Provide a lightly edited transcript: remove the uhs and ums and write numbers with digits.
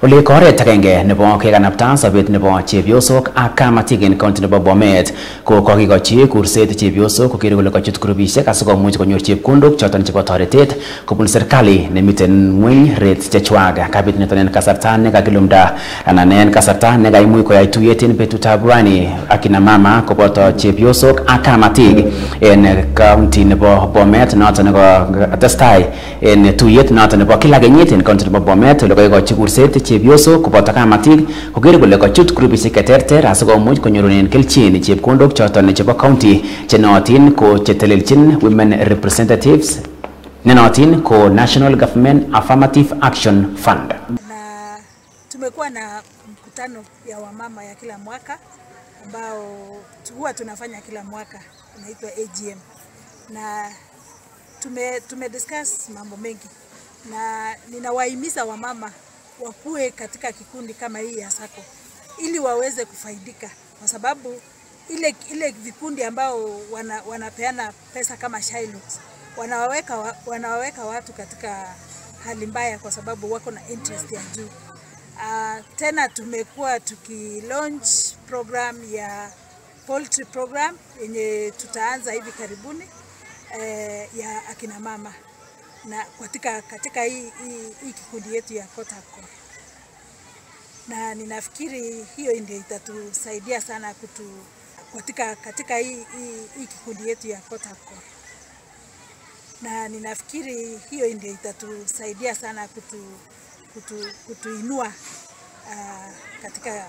Ole koret agenge nebo kekanapta sobet nebo chepyosok ak kamatik en county nebo Bomet ko kokikochi kurset chepyosok koker kole kachut grupisiek asikomuch konyor chepkondok choton chebo toretet kobun serikali nemiten ngweny rate chechwak. Kabit niton en kasarta nekakilumda anan en kasarta nekaimuch koyai tuyet en betutab rani akina mama koboto chepyosok ak kamatik en county nebo Bomet noton nekotestai en tuyet noton nebo kila kenyit en county nebo Bomet ole kokikochi kurset chepyosok koboto kamatik koker kole kachut grupisiek cheterter asikomuch konyorunen kelchin chepkondok choton chebo county chenootin ko chetelelchin women representatives nenootin ko National Government Affirmative Action Fund. Na tumekuwa na mkutano ya wamama ya kila mwaka ambao huwa tunafanya kila mwaka, unaitwa AGM, na discuss mambo mengi, na ninawahimiza wamama wakuwe katika kikundi kama hii ya SACCO ili waweze kufaidika, kwa sababu ile vikundi ambao wanapeana pesa kama Shylocks wanawaweka watu katika hali mbaya kwa sababu wako na interest ya juu. Tena tumekuwa tukilaunch program ya poultry program yenye tutaanza hivi karibuni ya akina mama na katika hii kikundi yetu ya Kotakor, na ninafikiri hiyo ndio itatusaidia sana katika hii kikundi yetu ya Kotakor, na ninafikiri hiyo ndio itatusaidia sana kutuinua katika